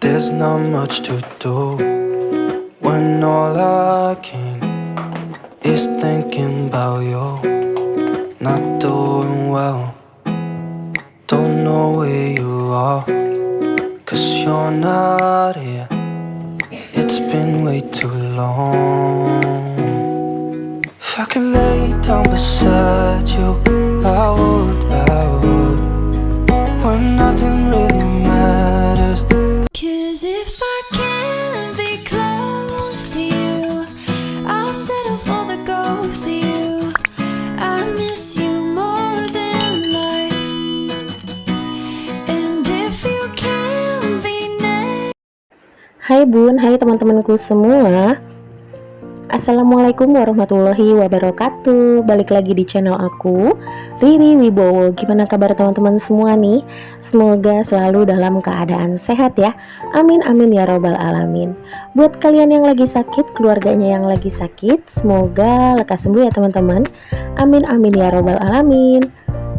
There's not much to do when all I can is thinking about you. Not doing well, don't know where you are, 'cause you're not here. It's been way too long. If I could lay down beside you, I would, when nothing really matters. 'Cause if I can't be close to you, I'll settle for the ghost of you. I miss you more than life. And if you can't be next. Hai Bun, hai teman-temanku semua. Assalamualaikum warahmatullahi wabarakatuh. Balik lagi di channel aku, Riri Wibowo. Gimana kabar teman-teman semua nih? Semoga selalu dalam keadaan sehat ya. Amin amin ya robbal alamin. Buat kalian yang lagi sakit, keluarganya yang lagi sakit, semoga lekas sembuh ya teman-teman. Amin amin ya robbal alamin.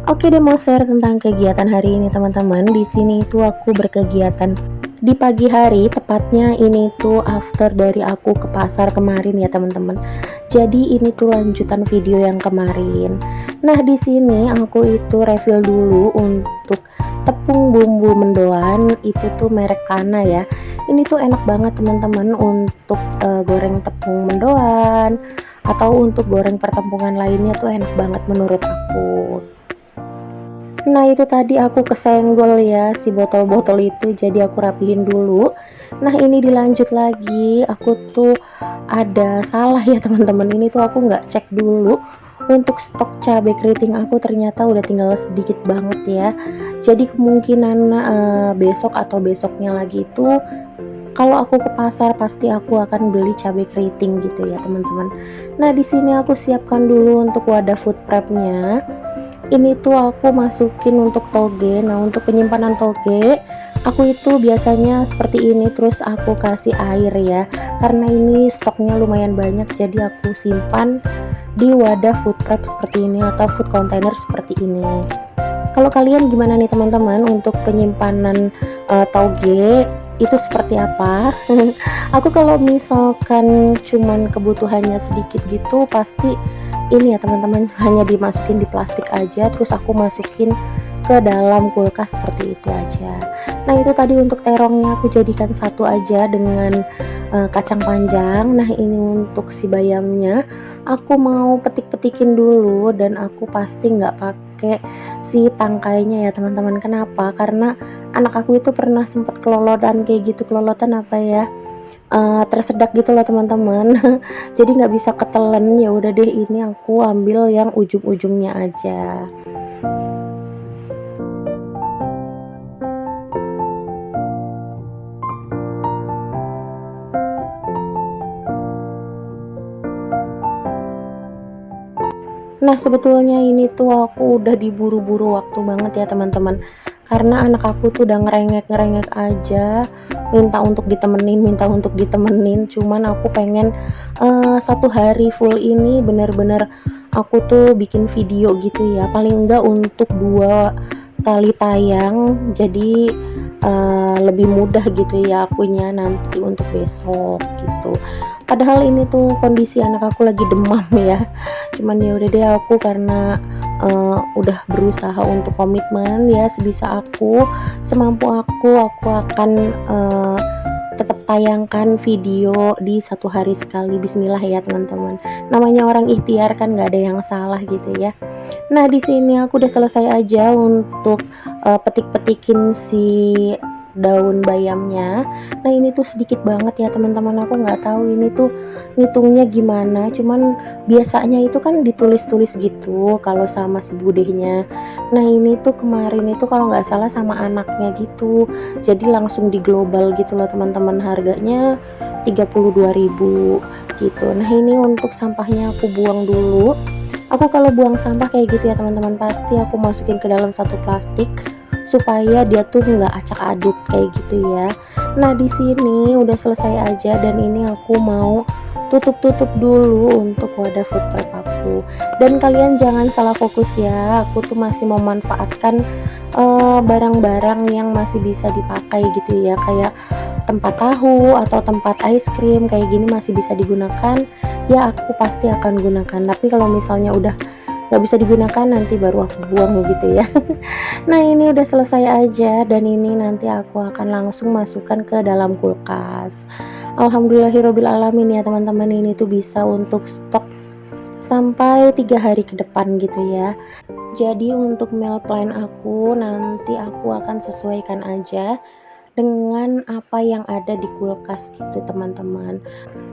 Oke deh, mau share tentang kegiatan hari ini teman-teman. Di sini tuh aku berkegiatan di pagi hari, tepatnya ini tuh after dari aku ke pasar kemarin ya teman-teman. Jadi ini tuh lanjutan video yang kemarin. Nah di sini aku itu refill dulu untuk tepung bumbu mendoan, itu tuh merek Kana ya. Ini tuh enak banget teman-teman untuk goreng tepung mendoan atau untuk goreng pertempungan lainnya tuh enak banget menurut aku. Nah itu tadi aku kesenggol ya si botol-botol itu, jadi aku rapihin dulu. Nah ini dilanjut lagi, aku tuh ada salah ya teman-teman. Ini tuh aku nggak cek dulu untuk stok cabai keriting aku, ternyata udah tinggal sedikit banget ya. Jadi kemungkinan besok atau besoknya lagi itu kalau aku ke pasar pasti aku akan beli cabai keriting gitu ya teman-teman. Nah di sini aku siapkan dulu untuk wadah food prepnya. Ini tuh aku masukin untuk toge. Nah untuk penyimpanan toge aku itu biasanya seperti ini, terus aku kasih air ya, karena ini stoknya lumayan banyak, jadi aku simpan di wadah food prep seperti ini atau food container seperti ini. Kalau kalian gimana nih teman-teman untuk penyimpanan toge itu seperti apa? Aku kalau misalkan cuman kebutuhannya sedikit gitu pasti ini ya teman-teman, hanya dimasukin di plastik aja, terus aku masukin ke dalam kulkas seperti itu aja. Nah itu tadi untuk terongnya aku jadikan satu aja dengan kacang panjang. Nah ini untuk si bayamnya aku mau petik-petikin dulu, dan aku pasti nggak pakai si tangkainya ya teman-teman. Kenapa? Karena anak aku itu pernah sempat kelolotan kayak gitu. Kelolotan apa ya, tersedak gitu loh teman-teman. Jadi nggak bisa ketelen, ya udah deh ini aku ambil yang ujung-ujungnya aja. Nah sebetulnya ini tuh aku udah diburu-buru waktu banget ya teman-teman, karena anak aku tuh udah ngerengek aja, minta untuk ditemenin, cuman aku pengen satu hari full ini bener-bener aku tuh bikin video gitu ya, paling enggak untuk 2 kali tayang, jadi lebih mudah gitu ya akunya nanti untuk besok gitu. Padahal ini tuh kondisi anak aku lagi demam ya, cuman ya udah deh aku karena udah berusaha untuk komitmen ya, sebisa aku, semampu aku akan tetap tayangkan video di satu hari sekali. Bismillah ya teman-teman, namanya orang ikhtiar kan nggak ada yang salah gitu ya. Nah di sini aku udah selesai aja untuk petik-petikin si daun bayamnya. Nah ini tuh sedikit banget ya teman-teman, aku nggak tahu ini tuh ngitungnya gimana, cuman biasanya itu kan ditulis-tulis gitu kalau sama si budehnya. Nah ini tuh kemarin itu kalau nggak salah sama anaknya gitu, jadi langsung di global gitu loh teman-teman, harganya 32.000 gitu. Nah ini untuk sampahnya aku buang dulu. Aku kalau buang sampah kayak gitu ya teman-teman, pasti aku masukin ke dalam satu plastik supaya dia tuh nggak acak adut kayak gitu ya. Nah di sini udah selesai aja, dan ini aku mau tutup dulu untuk wadah food prep aku. Dan kalian jangan salah fokus ya, aku tuh masih memanfaatkan barang-barang yang masih bisa dipakai gitu ya, kayak tempat tahu atau tempat es krim kayak gini masih bisa digunakan, ya aku pasti akan gunakan. Tapi kalau misalnya udah nggak bisa digunakan, nanti baru aku buang gitu ya. Nah ini udah selesai aja, dan ini nanti aku akan langsung masukkan ke dalam kulkas. Alhamdulillahirobbil alamin ya teman-teman, ini tuh bisa untuk stok sampai 3 hari ke depan gitu ya. Jadi untuk meal plan aku nanti aku akan sesuaikan aja dengan apa yang ada di kulkas gitu teman-teman.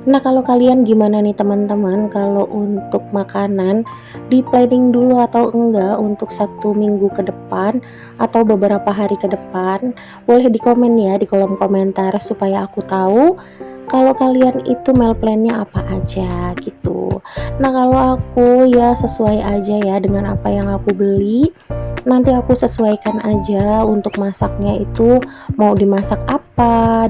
Nah kalau kalian gimana nih teman-teman, kalau untuk makanan di planning dulu atau enggak untuk 1 minggu ke depan atau beberapa hari ke depan? Boleh di komen ya di kolom komentar supaya aku tahu kalau kalian itu meal plannya apa aja gitu. Nah kalau aku ya sesuai aja ya dengan apa yang aku beli. Nanti aku sesuaikan aja untuk masaknya itu mau dimasak apa,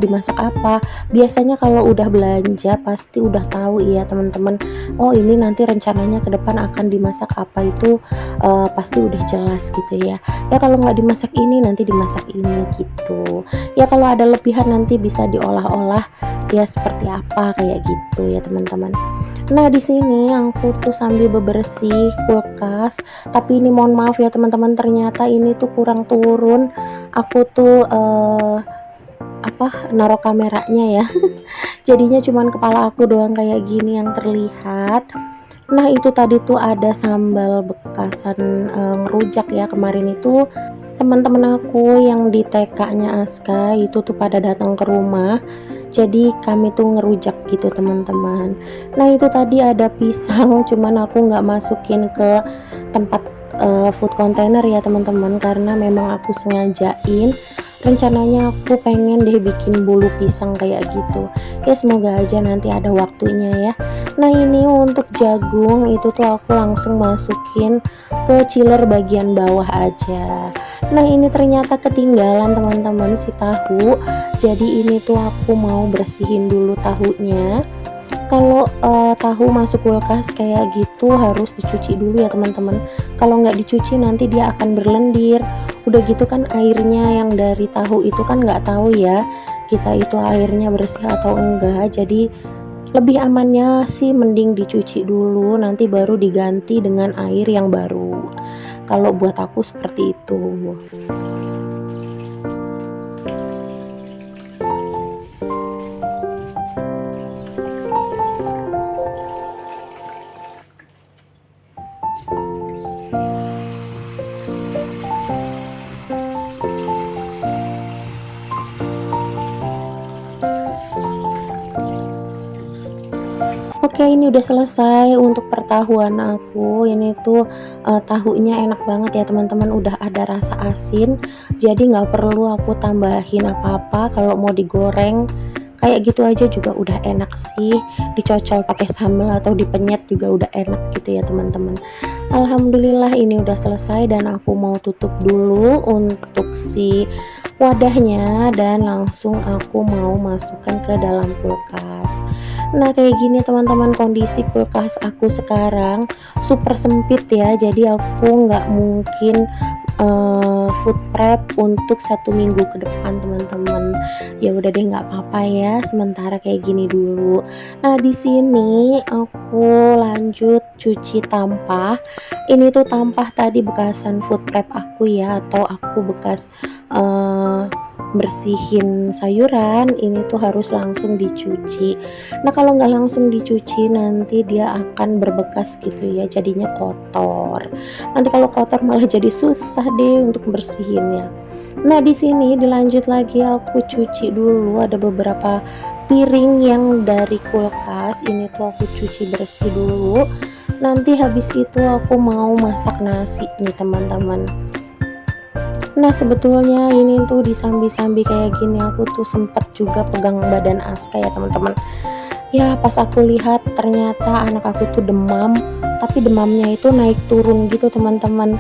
Biasanya kalau udah belanja pasti udah tahu ya teman-teman. Oh ini nanti rencananya ke depan akan dimasak apa itu pasti udah jelas gitu ya. Ya kalau nggak dimasak ini nanti dimasak ini gitu. Ya kalau ada lebihan nanti bisa diolah-olah ya seperti apa kayak gitu ya teman-teman. Nah di sini aku tuh sambil bebersih kulkas, tapi ini mohon maaf ya teman-teman, ternyata ini tuh kurang turun. Aku tuh naruh kameranya ya. Jadinya cuman kepala aku doang kayak gini yang terlihat. Nah itu tadi tuh ada sambal bekasan ngerujak ya. Kemarin itu teman-teman aku yang di TK-nya Aska itu tuh pada datang ke rumah. Jadi kami tuh ngerujak gitu teman-teman. Nah itu tadi ada pisang, cuman aku nggak masukin ke tempat food container ya teman-teman, karena memang aku sengajain. Rencananya aku pengen deh bikin bolu pisang kayak gitu. Ya semoga aja nanti ada waktunya ya. Nah ini untuk jagung itu tuh aku langsung masukin ke chiller bagian bawah aja. Nah ini ternyata ketinggalan teman-teman si tahu. Jadi ini tuh aku mau bersihin dulu tahunya. Kalau tahu masuk kulkas kayak gitu harus dicuci dulu ya teman-teman. Kalau nggak dicuci nanti dia akan berlendir. Udah gitu kan airnya yang dari tahu itu kan nggak tahu ya kita itu airnya bersih atau enggak. Jadi lebih amannya sih mending dicuci dulu, nanti baru diganti dengan air yang baru. Kalau buat aku seperti itu. Oke ini udah selesai untuk pertahuan aku. Ini tuh tahunya enak banget ya teman-teman, udah ada rasa asin, jadi nggak perlu aku tambahin apa-apa. Kalau mau digoreng kayak gitu aja juga udah enak sih, dicocol pakai sambal atau dipenyet juga udah enak gitu ya teman-teman. Alhamdulillah ini udah selesai, dan aku mau tutup dulu untuk si wadahnya dan langsung aku mau masukkan ke dalam kulkas. Nah kayak gini teman-teman kondisi kulkas aku sekarang, super sempit ya, jadi aku nggak mungkin food prep untuk 1 minggu ke depan teman-teman. Ya udah deh nggak apa-apa ya, sementara kayak gini dulu. Nah di sini aku lanjut cuci tampah. Ini tuh tampah tadi bekasan food prep aku ya, atau aku bekas bersihin sayuran, ini tuh harus langsung dicuci. Nah kalau nggak langsung dicuci nanti dia akan berbekas gitu ya, jadinya kotor. Nanti kalau kotor malah jadi susah deh untuk bersihinnya. Nah di sini dilanjut lagi, aku cuci dulu ada beberapa piring yang dari kulkas, ini tuh aku cuci bersih dulu. Nanti habis itu aku mau masak nasi nih teman-teman. Nah sebetulnya ini tuh di sambi-sambi kayak gini aku tuh sempet juga pegang badan Aska ya teman-teman. Ya pas aku lihat ternyata anak aku tuh demam, tapi demamnya itu naik turun gitu teman-teman.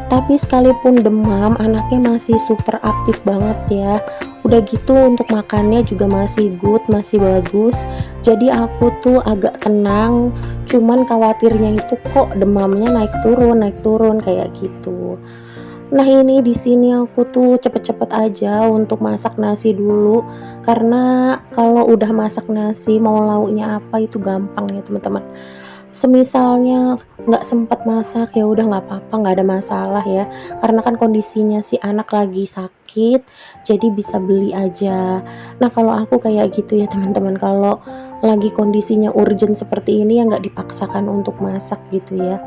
Tapi sekalipun demam anaknya masih super aktif banget ya. Udah gitu untuk makannya juga masih good, masih bagus. Jadi aku tuh agak tenang, cuman khawatirnya itu kok demamnya naik turun kayak gitu. Nah ini di sini aku tuh cepet-cepet aja untuk masak nasi dulu, karena kalau udah masak nasi mau lauknya apa itu gampang ya teman-teman. Semisalnya nggak sempat masak ya udah nggak apa-apa, nggak ada masalah ya, karena kan kondisinya si anak lagi sakit jadi bisa beli aja. Nah kalau aku kayak gitu ya teman-teman, kalau lagi kondisinya urgent seperti ini ya nggak dipaksakan untuk masak gitu ya,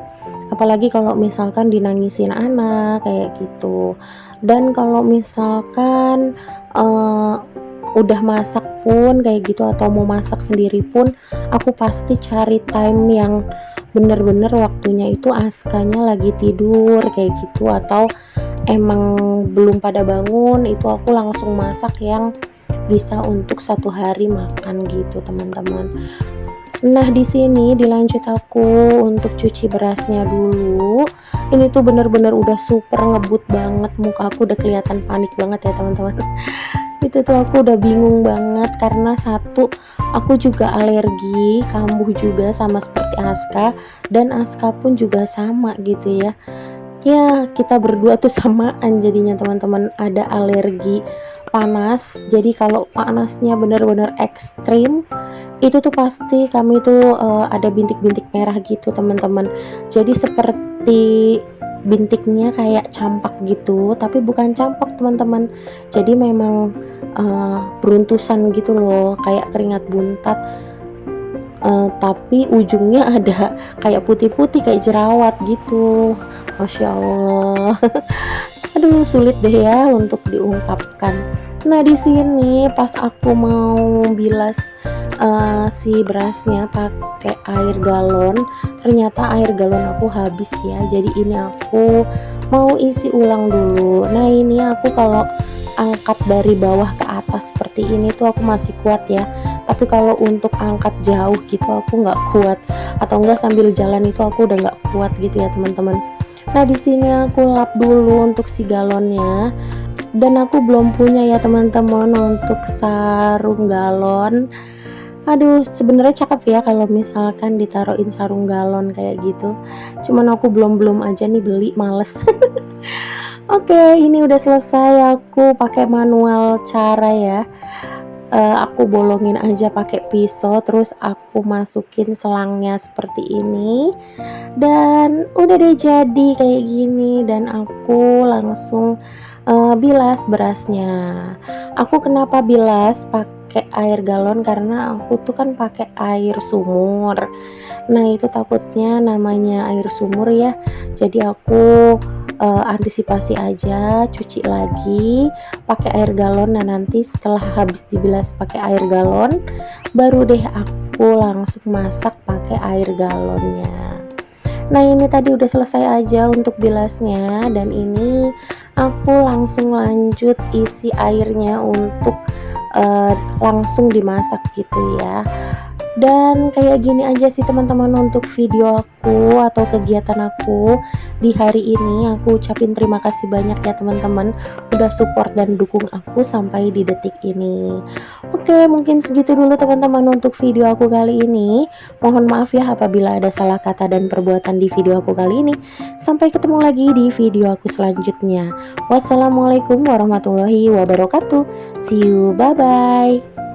apalagi kalau misalkan dinangisin anak kayak gitu. Dan kalau misalkan eh, udah masak pun kayak gitu atau mau masak sendiri pun, aku pasti cari time yang bener-bener waktunya itu Askanya lagi tidur kayak gitu, atau emang belum pada bangun, itu aku langsung masak yang bisa untuk 1 hari makan gitu teman-teman. Nah di sini dilanjut aku untuk cuci berasnya dulu. Ini tuh bener-bener udah super ngebut banget, muka aku udah kelihatan panik banget ya teman-teman. Itu tuh aku udah bingung banget karena satu, aku juga alergi kambuh juga sama seperti Aska, dan Aska pun juga sama gitu ya. Ya kita berdua tuh samaan jadinya teman-teman, ada alergi panas. Jadi kalau panasnya benar-benar ekstrim itu tuh pasti kami tuh ada bintik-bintik merah gitu teman-teman. Jadi seperti bintiknya kayak campak gitu, tapi bukan campak teman-teman. Jadi memang beruntusan gitu loh, kayak keringat buntat. Tapi ujungnya ada kayak putih-putih kayak jerawat gitu. Masya Allah. Aduh sulit deh ya untuk diungkapkan. Nah di sini pas aku mau bilas si berasnya pakai air galon, ternyata air galon aku habis ya. Jadi ini aku mau isi ulang dulu. Nah ini aku kalau angkat dari bawah ke atas seperti ini tuh aku masih kuat ya, tapi kalau untuk angkat jauh gitu aku nggak kuat, atau enggak sambil jalan itu aku udah nggak kuat gitu ya teman-teman. Nah di sini aku lap dulu untuk si galonnya, dan aku belum punya ya teman-teman untuk sarung galon. Aduh sebenarnya cakep ya kalau misalkan ditaruhin sarung galon kayak gitu, cuman aku belum aja nih beli, males. Oke, ini udah selesai, aku pakai manual cara ya. Aku bolongin aja pakai pisau, terus aku masukin selangnya seperti ini, dan udah deh jadi kayak gini. Dan aku langsung bilas berasnya. Aku kenapa bilas pakai air galon, karena aku tuh kan pakai air sumur. Nah itu takutnya namanya air sumur ya, jadi aku antisipasi aja, cuci lagi pakai air galon. Nah nanti setelah habis dibilas pakai air galon, baru deh aku langsung masak pakai air galonnya. Nah ini tadi udah selesai aja untuk bilasnya, dan ini aku langsung lanjut isi airnya untuk langsung dimasak gitu ya. Dan kayak gini aja sih teman-teman untuk video aku atau kegiatan aku di hari ini. Aku ucapin terima kasih banyak ya teman-teman udah support dan dukung aku sampai di detik ini. Oke, mungkin segitu dulu teman-teman untuk video aku kali ini. Mohon maaf ya apabila ada salah kata dan perbuatan di video aku kali ini. Sampai ketemu lagi di video aku selanjutnya. Wassalamualaikum warahmatullahi wabarakatuh. See you, bye bye.